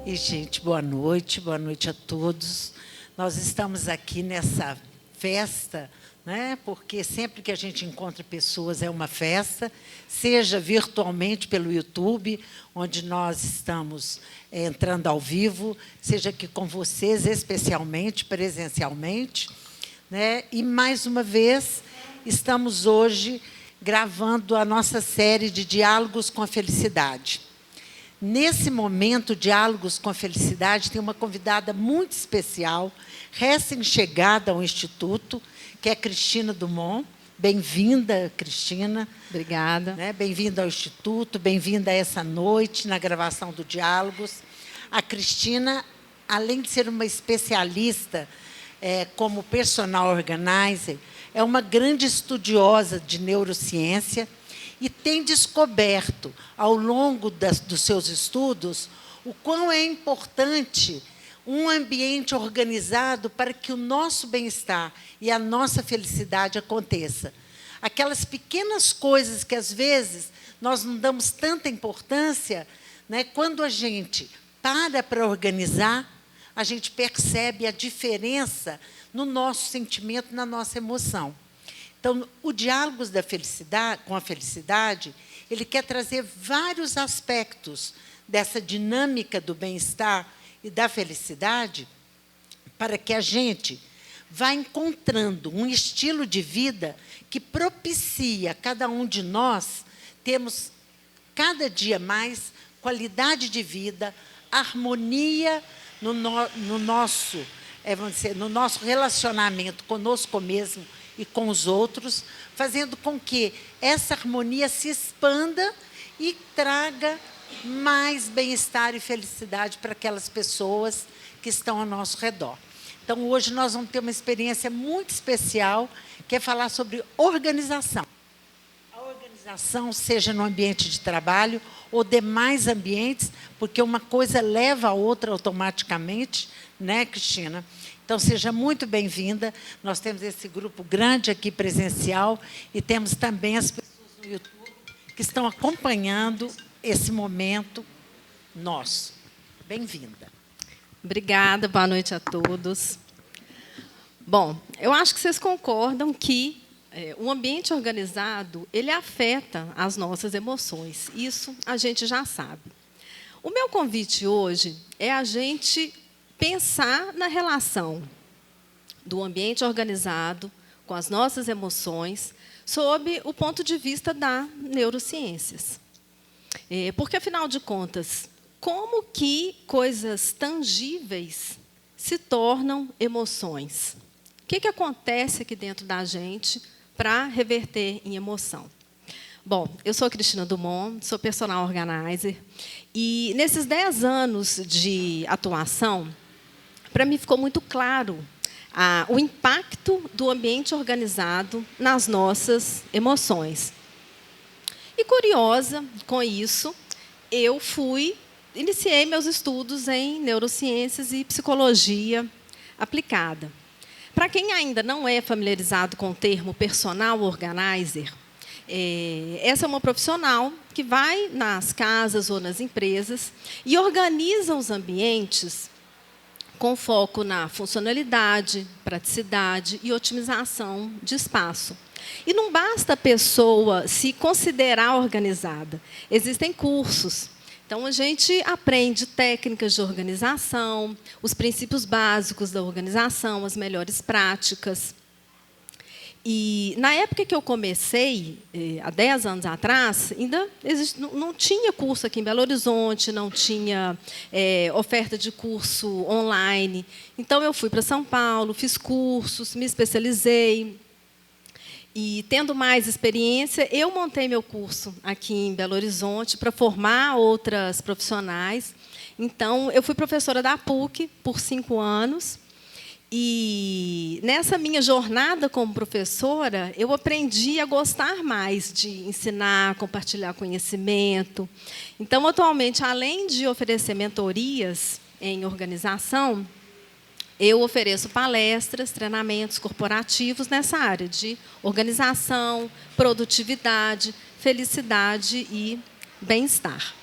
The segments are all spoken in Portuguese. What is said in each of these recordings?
E, gente, boa noite a todos. Nós estamos aqui nessa festa, né? Porque sempre que a gente encontra pessoas é uma festa, seja virtualmente pelo YouTube, onde nós estamos entrando ao vivo, seja aqui com vocês, especialmente, presencialmente, né? E, mais uma vez, estamos hoje gravando a nossa série de Diálogos com a Felicidade. Nesse momento, Diálogos com a Felicidade, tem uma convidada muito especial, recém-chegada ao Instituto, que é Cristina Dumont. Bem-vinda, Cristina. Obrigada. Né? Bem-vinda ao Instituto, bem-vinda a essa noite, na gravação do Diálogos. A Cristina, além de ser uma especialista como personal organizer, é uma grande estudiosa de neurociência e tem descoberto, ao longo dos seus estudos, o quão é importante um ambiente organizado para que o nosso bem-estar e a nossa felicidade aconteça. Aquelas pequenas coisas que, às vezes, nós não damos tanta importância, né? Quando a gente para organizar, a gente percebe a diferença no nosso sentimento, na nossa emoção. Então, o Diálogos da Felicidade, com a Felicidade, ele quer trazer vários aspectos dessa dinâmica do bem-estar e da felicidade para que a gente vá encontrando um estilo de vida que propicia a cada um de nós termos cada dia mais qualidade de vida, harmonia no nosso relacionamento conosco mesmo e com os outros, fazendo com que essa harmonia se expanda e traga mais bem-estar e felicidade para aquelas pessoas que estão ao nosso redor. Então, hoje nós vamos ter uma experiência muito especial, que é falar sobre organização. A organização, seja no ambiente de trabalho ou demais ambientes, porque uma coisa leva a outra automaticamente, né, Cristina? Então, seja muito bem-vinda. Nós temos esse grupo grande aqui presencial e temos também as pessoas no YouTube que estão acompanhando esse momento nosso. Bem-vinda. Obrigada, boa noite a todos. Bom, eu acho que vocês concordam que o ambiente organizado, ele afeta as nossas emoções. Isso a gente já sabe. O meu convite hoje é a gente pensar na relação do ambiente organizado com as nossas emoções sob o ponto de vista das neurociências. Porque, afinal de contas, como que coisas tangíveis se tornam emoções? O que acontece aqui dentro da gente para reverter em emoção? Bom, eu sou Cristina Dumont, sou personal organizer, e nesses 10 anos de atuação, para mim ficou muito claro o impacto do ambiente organizado nas nossas emoções. E, curiosa com isso, eu iniciei meus estudos em neurociências e psicologia aplicada. Para quem ainda não é familiarizado com o termo personal organizer, essa é uma profissional que vai nas casas ou nas empresas e organiza os ambientes com foco na funcionalidade, praticidade e otimização de espaço. E não basta a pessoa se considerar organizada. Existem cursos. Então, a gente aprende técnicas de organização, os princípios básicos da organização, as melhores práticas. E, na época que eu comecei, há 10 anos atrás, ainda não tinha curso aqui em Belo Horizonte, não tinha oferta de curso online. Então, eu fui para São Paulo, fiz cursos, me especializei. E, tendo mais experiência, eu montei meu curso aqui em Belo Horizonte para formar outras profissionais. Então, eu fui professora da PUC por 5 anos. E, nessa minha jornada como professora, eu aprendi a gostar mais de ensinar, compartilhar conhecimento. Então, atualmente, além de oferecer mentorias em organização, eu ofereço palestras, treinamentos corporativos nessa área de organização, produtividade, felicidade e bem-estar.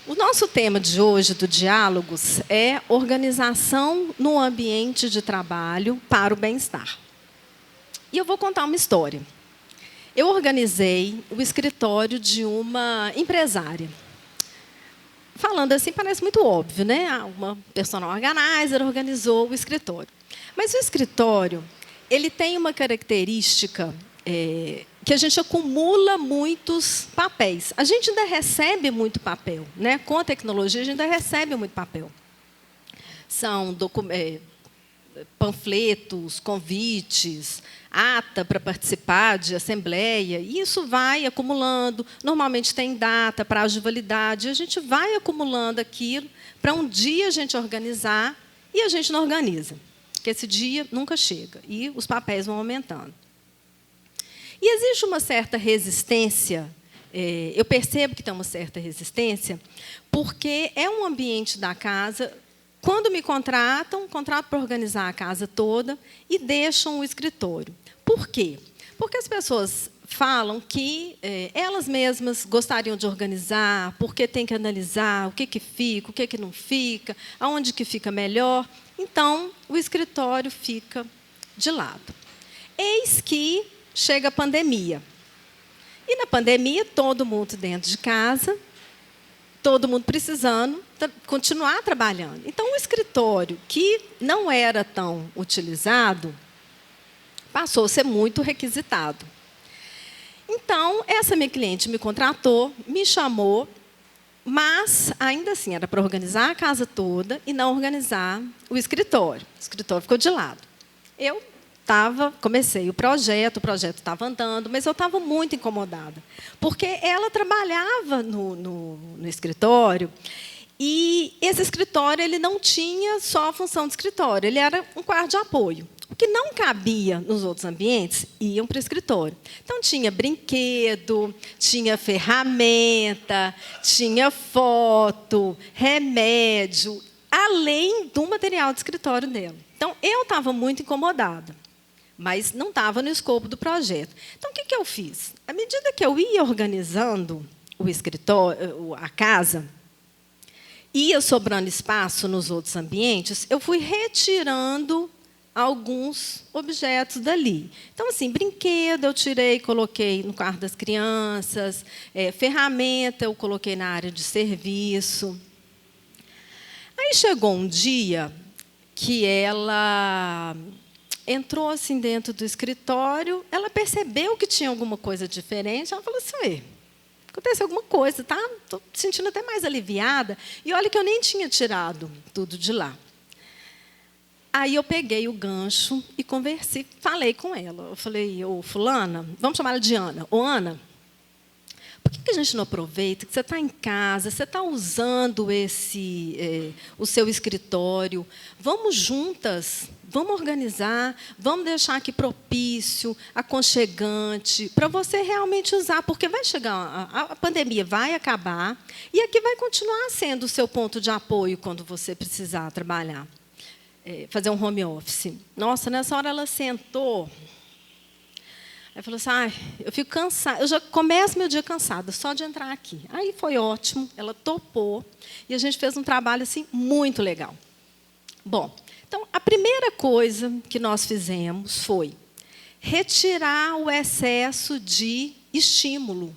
O nosso tema de hoje do Diálogos é organização no ambiente de trabalho para o bem-estar. E eu vou contar uma história. Eu organizei o escritório de uma empresária. Falando assim, parece muito óbvio, né? Uma personal organizer organizou o escritório. Mas o escritório, ele tem uma característica que a gente acumula muitos papéis. A gente ainda recebe muito papel, né? Com a tecnologia, a gente ainda recebe muito papel. São panfletos, convites, ata para participar de assembleia, e isso vai acumulando. Normalmente tem data, prazo de validade, e a gente vai acumulando aquilo para um dia a gente organizar, e a gente não organiza, porque esse dia nunca chega, e os papéis vão aumentando. E existe uma certa resistência, eu percebo que tem uma certa resistência, porque é um ambiente da casa. Quando me contratam para organizar a casa toda e deixam o escritório. Por quê? Porque as pessoas falam que elas mesmas gostariam de organizar, porque tem que analisar o que fica, o que não fica, aonde que fica melhor. Então, o escritório fica de lado. Eis que chega a pandemia. E, na pandemia, todo mundo dentro de casa, todo mundo precisando continuar trabalhando. Então, o escritório, que não era tão utilizado, passou a ser muito requisitado. Então, essa minha cliente me contratou, me chamou, mas, ainda assim, era para organizar a casa toda e não organizar o escritório. O escritório ficou de lado. Eu comecei o projeto estava andando, mas eu estava muito incomodada, porque ela trabalhava no escritório, e esse escritório ele não tinha só a função de escritório, ele era um quarto de apoio. O que não cabia nos outros ambientes, iam para o escritório. Então, tinha brinquedo, tinha ferramenta, tinha foto, remédio, além do material de escritório dela. Então, eu estava muito incomodada, mas não estava no escopo do projeto. Então, o que eu fiz? À medida que eu ia organizando o escritório, a casa, ia sobrando espaço nos outros ambientes, eu fui retirando alguns objetos dali. Então, assim, brinquedo eu tirei, coloquei no quarto das crianças, ferramenta eu coloquei na área de serviço. Aí chegou um dia que ela entrou assim dentro do escritório, ela percebeu que tinha alguma coisa diferente, ela falou assim: aconteceu alguma coisa, tá? Estou sentindo até mais aliviada. E olha que eu nem tinha tirado tudo de lá. Aí eu peguei o gancho e conversei, falei com ela. Eu falei: ô, fulana, vamos chamar ela de Ana. Ô, Ana, por que a gente não aproveita que você está em casa, você está usando o seu escritório, vamos juntas, vamos organizar, vamos deixar aqui propício, aconchegante, para você realmente usar, porque vai chegar, a pandemia vai acabar, e aqui vai continuar sendo o seu ponto de apoio quando você precisar trabalhar, fazer um home office. Nossa, nessa hora ela sentou. Aí falou assim: eu fico cansada, eu já começo meu dia cansada, só de entrar aqui. Aí foi ótimo, ela topou, e a gente fez um trabalho assim, muito legal. Bom, então, a primeira coisa que nós fizemos foi retirar o excesso de estímulo.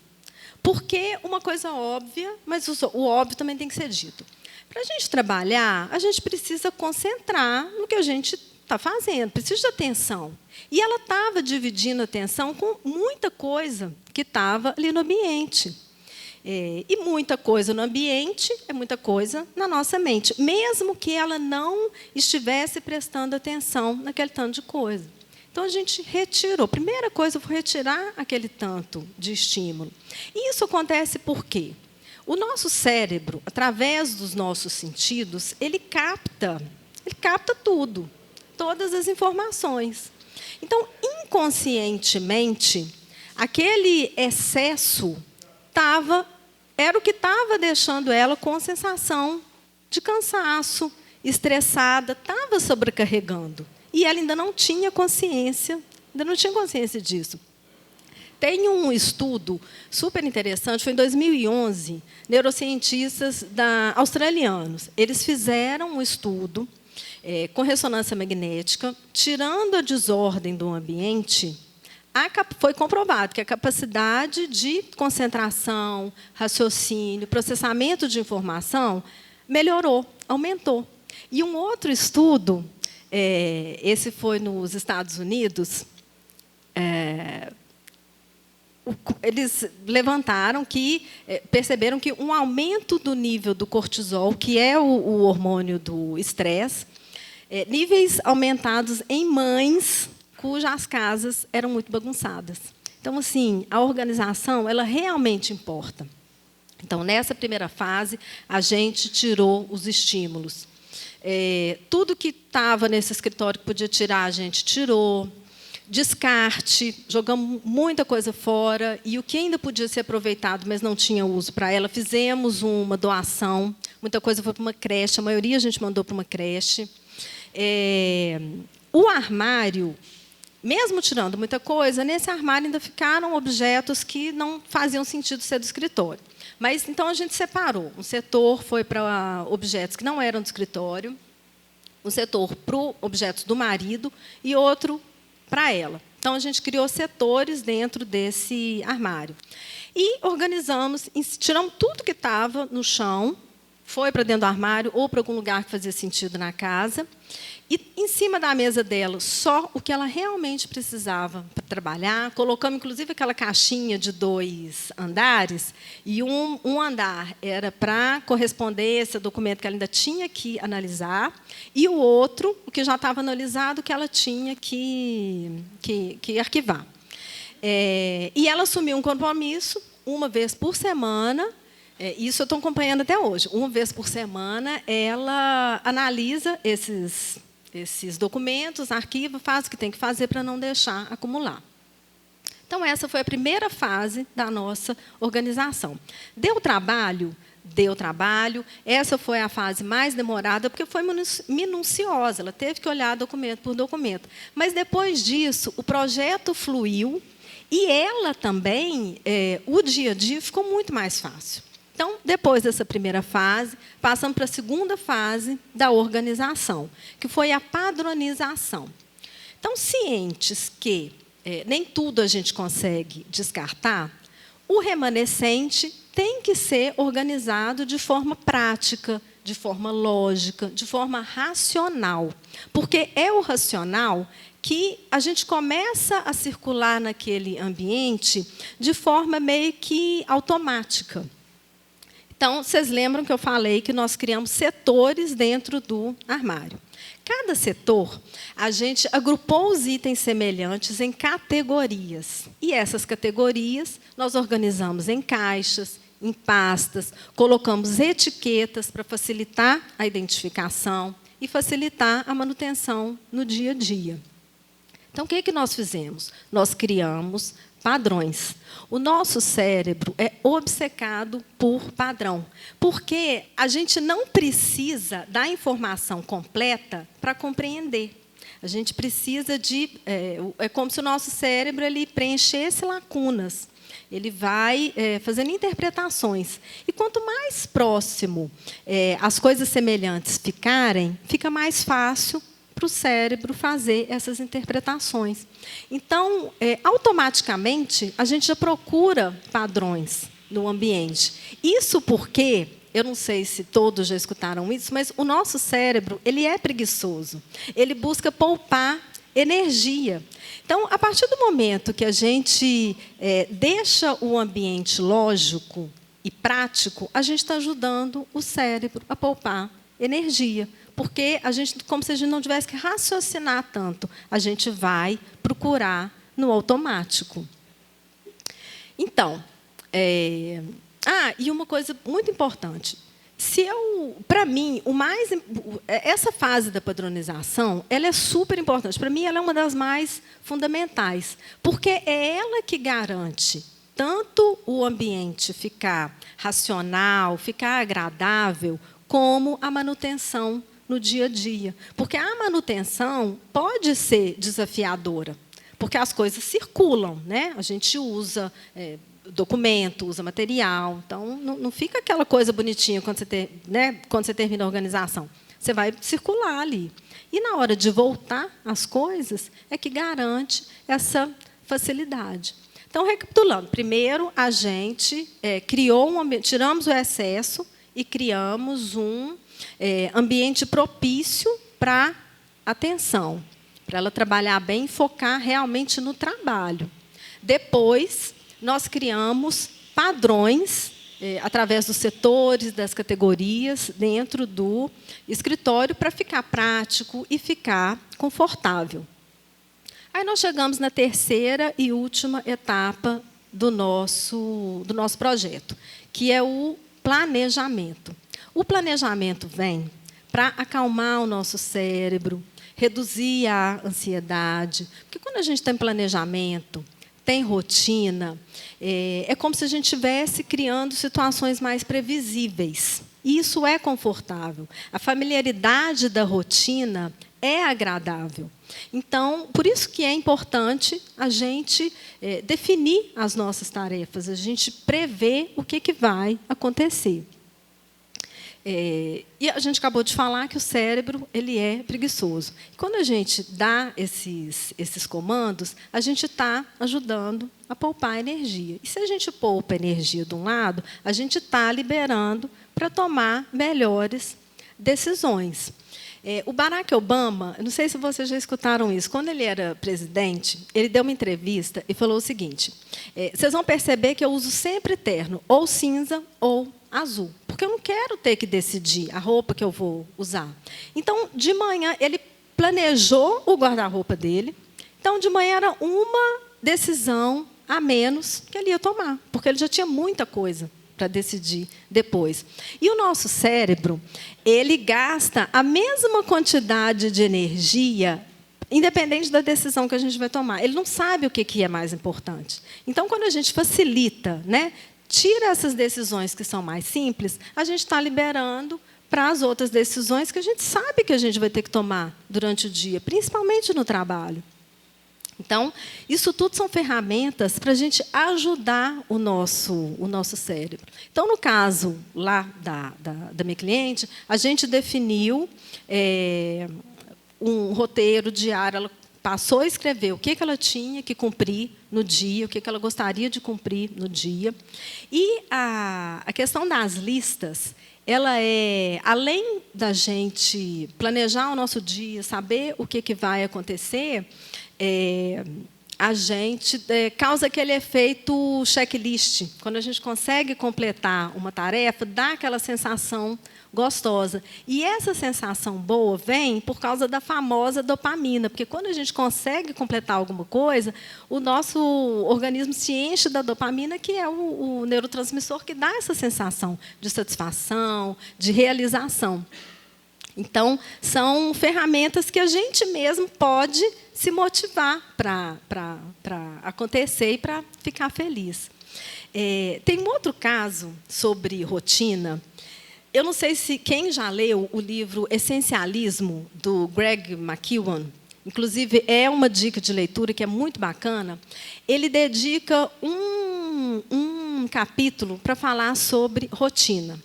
Porque uma coisa óbvia, mas o óbvio também tem que ser dito. Para a gente trabalhar, a gente precisa concentrar no que a gente está fazendo, precisa de atenção. E ela estava dividindo a atenção com muita coisa que estava ali no ambiente. E muita coisa no ambiente é muita coisa na nossa mente, mesmo que ela não estivesse prestando atenção naquele tanto de coisa. Então, a gente retirou. Primeira coisa, foi retirar aquele tanto de estímulo. E isso acontece por quê? O nosso cérebro, através dos nossos sentidos, ele capta tudo, todas as informações. Então, inconscientemente, aquele excesso era o que estava deixando ela com sensação de cansaço, estressada, estava sobrecarregando. E ela ainda não tinha consciência disso. Tem um estudo super interessante, foi em 2011, neurocientistas australianos. Eles fizeram um estudo com ressonância magnética, tirando a desordem do ambiente. Foi comprovado que a capacidade de concentração, raciocínio, processamento de informação melhorou, aumentou. E um outro estudo, esse foi nos Estados Unidos, eles levantaram que perceberam que um aumento do nível do cortisol, que é o hormônio do estresse, níveis aumentados em mães cujas casas eram muito bagunçadas. Então, assim, a organização, ela realmente importa. Então, nessa primeira fase, a gente tirou os estímulos. Tudo que estava nesse escritório que podia tirar, a gente tirou. Descarte, jogamos muita coisa fora, e o que ainda podia ser aproveitado, mas não tinha uso para ela, fizemos uma doação, muita coisa foi para uma creche, a maioria a gente mandou para uma creche. O armário, mesmo tirando muita coisa, nesse armário ainda ficaram objetos que não faziam sentido ser do escritório. Mas, então, a gente separou. Um setor foi para objetos que não eram do escritório, um setor para objetos do marido e outro para ela. Então, a gente criou setores dentro desse armário. E organizamos, tiramos tudo que estava no chão, foi para dentro do armário ou para algum lugar que fazia sentido na casa. E, em cima da mesa dela, só o que ela realmente precisava para trabalhar. Colocamos, inclusive, aquela caixinha de 2 andares. E um andar era para correspondência, documento que ela ainda tinha que analisar. E o outro, o que já estava analisado, que ela tinha que arquivar. E ela assumiu um compromisso, uma vez por semana. Isso eu estou acompanhando até hoje. Uma vez por semana, ela analisa esses documentos, arquiva, faz o que tem que fazer para não deixar acumular. Então, essa foi a primeira fase da nossa organização. Deu trabalho? Deu trabalho. Essa foi a fase mais demorada, porque foi minuciosa. Ela teve que olhar documento por documento. Mas, depois disso, o projeto fluiu e ela também, o dia a dia, ficou muito mais fácil. Então, depois dessa primeira fase, passamos para a segunda fase da organização, que foi a padronização. Então, cientes que nem tudo a gente consegue descartar, o remanescente tem que ser organizado de forma prática, de forma lógica, de forma racional. Porque é o racional que a gente começa a circular naquele ambiente de forma meio que automática. Então, vocês lembram que eu falei que nós criamos setores dentro do armário. Cada setor, a gente agrupou os itens semelhantes em categorias. E essas categorias nós organizamos em caixas, em pastas, colocamos etiquetas para facilitar a identificação e facilitar a manutenção no dia a dia. Então, o que nós fizemos? Nós criamos padrões. O nosso cérebro é obcecado por padrão, porque a gente não precisa da informação completa para compreender. A gente precisa de... É como se o nosso cérebro ele preenchesse lacunas. Ele vai fazendo interpretações. E quanto mais próximo as coisas semelhantes ficarem, fica mais fácil para o cérebro fazer essas interpretações. Então, automaticamente, a gente já procura padrões no ambiente. Isso porque, eu não sei se todos já escutaram isso, mas o nosso cérebro ele é preguiçoso. Ele busca poupar energia. Então, a partir do momento que a gente deixa o ambiente lógico e prático, a gente está ajudando o cérebro a poupar energia. Porque a gente, como se a gente não tivesse que raciocinar tanto, a gente vai procurar no automático. Então, e uma coisa muito importante. Para mim, essa fase da padronização, ela é super importante. Para mim, ela é uma das mais fundamentais, porque é ela que garante tanto o ambiente ficar racional, ficar agradável, como a manutenção no dia a dia. Porque a manutenção pode ser desafiadora. porque as coisas circulam, né? A gente usa documento, usa material, então não fica aquela coisa bonitinha quando você termina a organização. Você vai circular ali. E, na hora de voltar as coisas, é que garante essa facilidade. Então, recapitulando, primeiro, a gente criou tiramos o excesso e criamos um ambiente propício para a atenção, para ela trabalhar bem e focar realmente no trabalho. Depois, nós criamos padrões, através dos setores, das categorias, dentro do escritório, para ficar prático e ficar confortável. Aí nós chegamos na terceira e última etapa do nosso projeto, que é o planejamento. O planejamento vem para acalmar o nosso cérebro, reduzir a ansiedade. Porque quando a gente tem planejamento, tem rotina, é como se a gente estivesse criando situações mais previsíveis. E isso é confortável. A familiaridade da rotina é agradável. Então, por isso que é importante a gente definir as nossas tarefas, a gente prever o que vai acontecer. E a gente acabou de falar que o cérebro ele é preguiçoso. Quando a gente dá esses comandos, a gente está ajudando a poupar energia. E se a gente poupa energia de um lado, a gente está liberando para tomar melhores decisões. O Barack Obama, não sei se vocês já escutaram isso, quando ele era presidente, ele deu uma entrevista e falou o seguinte: vocês vão perceber que eu uso sempre terno, ou cinza ou azul, porque eu não quero ter que decidir a roupa que eu vou usar. Então, de manhã, ele planejou o guarda-roupa dele. Então, de manhã era uma decisão a menos que ele ia tomar, porque ele já tinha muita coisa para decidir depois. E o nosso cérebro, ele gasta a mesma quantidade de energia, independente da decisão que a gente vai tomar. Ele não sabe o que é mais importante. Então, quando a gente facilita, tira essas decisões que são mais simples, a gente está liberando para as outras decisões que a gente sabe que a gente vai ter que tomar durante o dia, principalmente no trabalho. Então, isso tudo são ferramentas para a gente ajudar o nosso cérebro. Então, no caso lá da minha cliente, a gente definiu um roteiro diário. Ela passou a escrever o que ela tinha que cumprir no dia, o que ela gostaria de cumprir no dia. E a questão das listas, ela além da gente planejar o nosso dia, saber o que vai acontecer, a gente causa aquele efeito checklist. Quando a gente consegue completar uma tarefa, dá aquela sensação gostosa. E essa sensação boa vem por causa da famosa dopamina, porque quando a gente consegue completar alguma coisa, o nosso organismo se enche da dopamina, que é o neurotransmissor que dá essa sensação de satisfação, de realização. Então, são ferramentas que a gente mesmo pode se motivar para acontecer e para ficar feliz. Tem um outro caso sobre rotina. Eu não sei se quem já leu o livro Essencialismo, do Greg McKeown, inclusive é uma dica de leitura que é muito bacana. Ele dedica um capítulo para falar sobre rotina.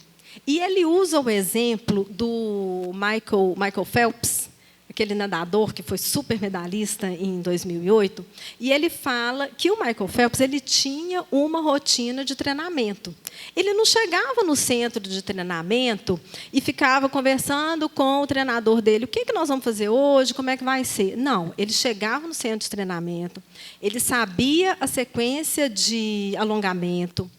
E ele usa o exemplo do Michael Phelps, aquele nadador que foi super medalhista em 2008, e ele fala que o Michael Phelps ele tinha uma rotina de treinamento. Ele não chegava no centro de treinamento e ficava conversando com o treinador dele, o que nós vamos fazer hoje, como é que vai ser? Não, ele chegava no centro de treinamento, ele sabia a sequência de alongamento,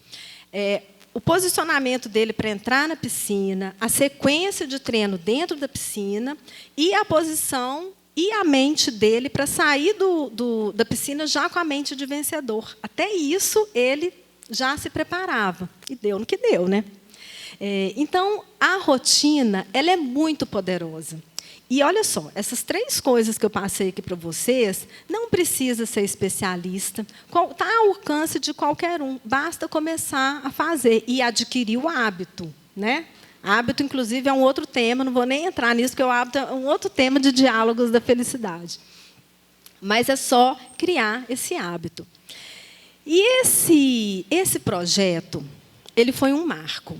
o posicionamento dele para entrar na piscina, a sequência de treino dentro da piscina e a posição e a mente dele para sair da piscina já com a mente de vencedor. Até isso, ele já se preparava. E deu no que deu, né? Então, a rotina ela é muito poderosa. E, olha só, essas 3 coisas que eu passei aqui para vocês, não precisa ser especialista, está ao alcance de qualquer um, basta começar a fazer e adquirir o hábito. Hábito, inclusive, é um outro tema, não vou nem entrar nisso, porque o hábito é um outro tema de diálogos da felicidade. Mas é só criar esse hábito. E esse projeto, ele foi um marco,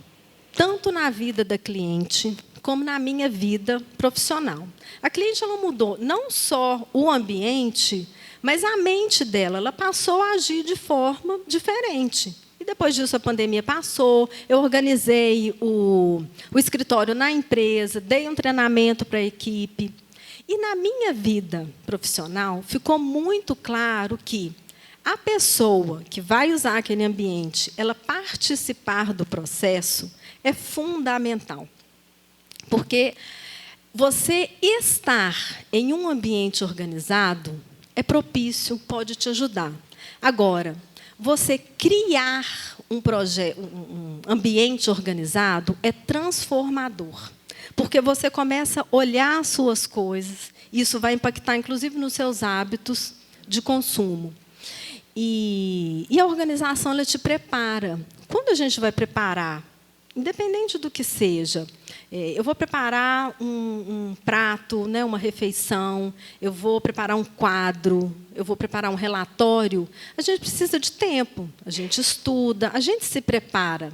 tanto na vida da cliente, como na minha vida profissional. A cliente ela mudou não só o ambiente, mas a mente dela. Ela passou a agir de forma diferente. E depois disso, a pandemia passou, eu organizei o escritório na empresa, dei um treinamento para a equipe. E na minha vida profissional, ficou muito claro que a pessoa que vai usar aquele ambiente, ela participar do processo é fundamental. Porque você estar em um ambiente organizado é propício, pode te ajudar. Agora, você criar um ambiente organizado é transformador. Porque você começa a olhar as suas coisas, e isso vai impactar, inclusive, nos seus hábitos de consumo. E a organização ela te prepara. Quando a gente vai preparar, independente do que seja, eu vou preparar um prato, né, uma refeição, eu vou preparar um quadro, eu vou preparar um relatório, a gente precisa de tempo, a gente estuda, a gente se prepara.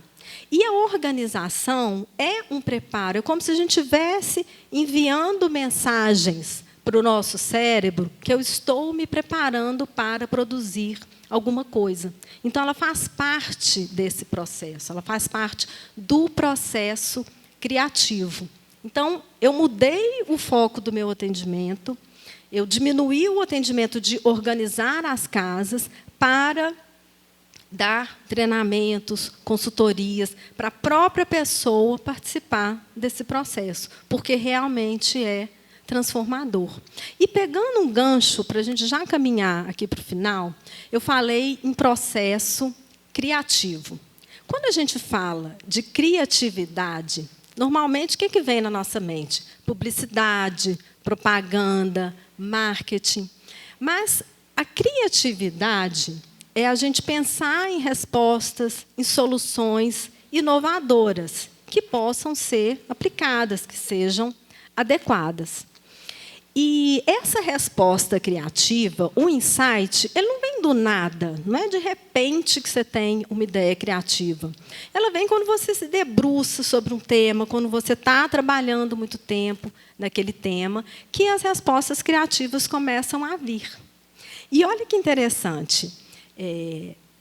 E a organização é um preparo, é como se a gente estivesse enviando mensagens para o nosso cérebro que eu estou me preparando para produzir alguma coisa. Então, ela faz parte desse processo, ela faz parte do processo criativo. Então, eu mudei o foco do meu atendimento, eu diminuí o atendimento de organizar as casas para dar treinamentos, consultorias, para a própria pessoa participar desse processo, porque realmente é transformador. E pegando um gancho, para a gente já caminhar aqui para o final, eu falei em processo criativo. Quando a gente fala de criatividade, normalmente, o que vem na nossa mente? Publicidade, propaganda, marketing. Mas a criatividade é a gente pensar em respostas, em soluções inovadoras, que possam ser aplicadas, que sejam adequadas. E essa resposta criativa, o insight, ele não vem do nada, não é de repente que você tem uma ideia criativa. Ela vem quando você se debruça sobre um tema, quando você está trabalhando muito tempo naquele tema, que as respostas criativas começam a vir. E olha que interessante,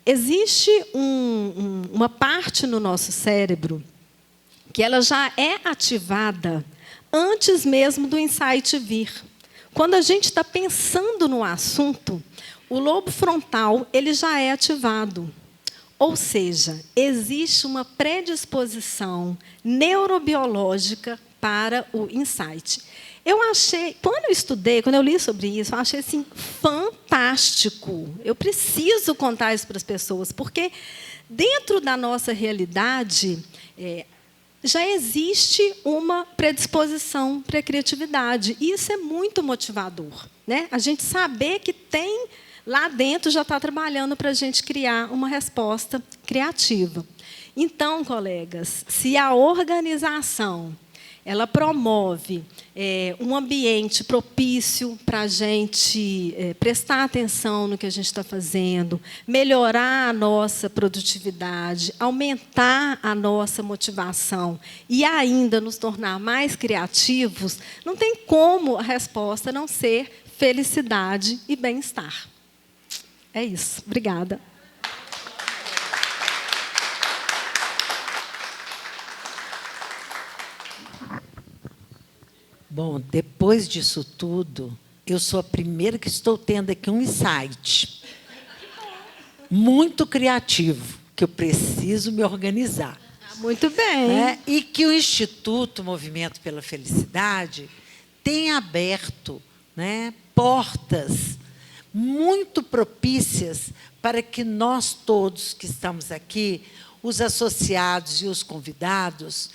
existe uma parte no nosso cérebro que ela já é ativada antes mesmo do insight vir. Quando a gente está pensando no assunto, o lobo frontal ele já é ativado. Ou seja, existe uma predisposição neurobiológica para o insight. Eu achei, quando eu estudei, quando eu li sobre isso, eu achei assim, fantástico. Eu preciso contar isso para as pessoas, porque dentro da nossa realidade, já existe uma predisposição para a criatividade. E isso é muito motivador, né? A gente saber que tem lá dentro, já está trabalhando para a gente criar uma resposta criativa. Então, colegas, se a organização ela promove um ambiente propício para a gente prestar atenção no que a gente está fazendo, melhorar a nossa produtividade, aumentar a nossa motivação e ainda nos tornar mais criativos, não tem como a resposta não ser felicidade e bem-estar. É isso. Obrigada. Bom, depois disso tudo, eu sou a primeira que estou tendo aqui um insight muito criativo, que eu preciso me organizar. Muito bem. E que o Instituto Movimento pela Felicidade tem aberto, portas muito propícias para que nós todos que estamos aqui, os associados e os convidados,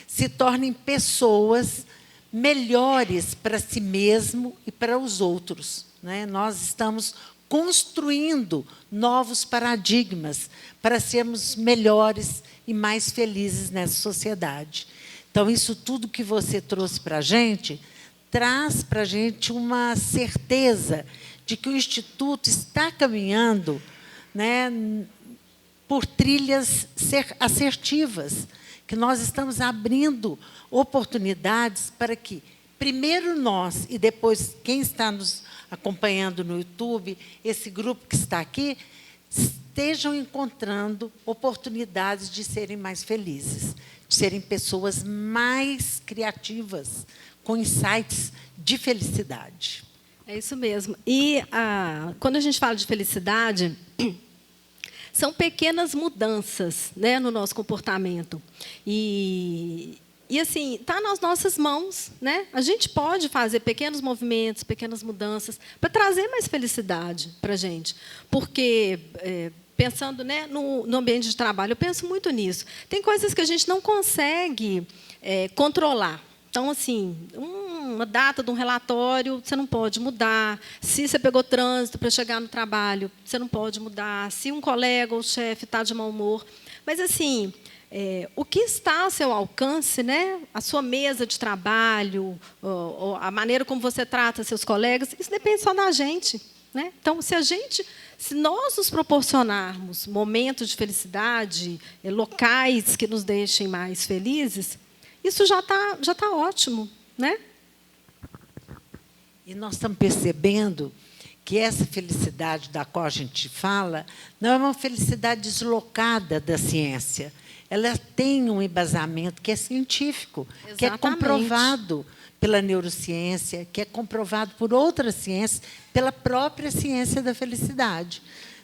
se tornem pessoas melhores para si mesmo e para os outros. Nós estamos construindo novos paradigmas para sermos melhores e mais felizes nessa sociedade. Então, isso tudo que você trouxe para a gente traz para a gente uma certeza de que o Instituto está caminhando, né, por trilhas assertivas, que nós estamos abrindo oportunidades para que, primeiro nós, e depois quem está nos acompanhando no YouTube, esse grupo que está aqui, estejam encontrando oportunidades de serem mais felizes, de serem pessoas mais criativas, com insights de felicidade. É isso mesmo. E quando a gente fala de felicidade, são pequenas mudanças, né, no nosso comportamento. E assim, está nas nossas mãos, né? A gente pode fazer pequenos movimentos, pequenas mudanças, para trazer mais felicidade para a gente. Porque, pensando, né, no ambiente de trabalho, eu penso muito nisso. Tem coisas que a gente não consegue controlar. Então, assim, uma data de um relatório, você não pode mudar. Se você pegou trânsito para chegar no trabalho, você não pode mudar. Se um colega ou chefe está de mau humor. Mas, assim, o que está ao seu alcance, né? A sua mesa de trabalho, ou a maneira como você trata seus colegas, isso depende só da gente, né? Então, se nós nos proporcionarmos momentos de felicidade, locais que nos deixem mais felizes, isso já tá ótimo, né? E nós estamos percebendo que essa felicidade da qual a gente fala não é uma felicidade deslocada da ciência. Ela tem um embasamento que é científico, Exatamente. que é comprovado pela neurociência, que é comprovado por outras ciências, pela própria ciência da felicidade.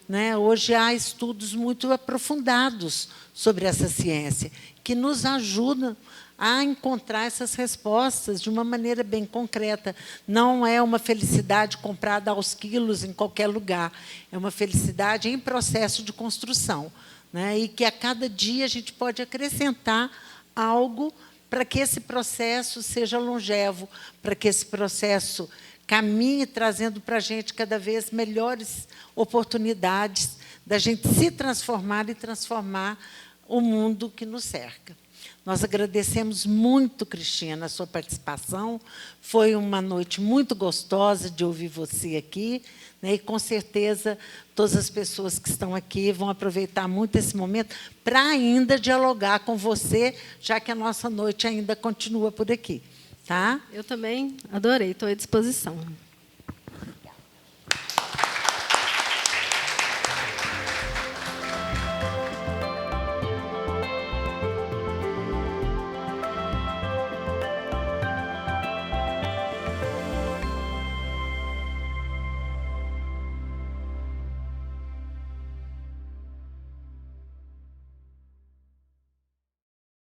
Né? Hoje há estudos muito aprofundados sobre essa ciência, que nos ajudam a encontrar essas respostas de uma maneira bem concreta. Não é uma felicidade comprada aos quilos em qualquer lugar. É uma felicidade em processo de construção, né? E que, a cada dia, a gente pode acrescentar algo para que esse processo seja longevo, para que esse processo caminhe trazendo para a gente cada vez melhores oportunidades da gente se transformar e transformar o mundo que nos cerca. Nós agradecemos muito, Cristina, a sua participação. Foi uma noite muito gostosa de ouvir você aqui, né? E, com certeza, todas as pessoas que estão aqui vão aproveitar muito esse momento para ainda dialogar com você, já que a nossa noite ainda continua por aqui. Tá? Eu também adorei, estou à disposição.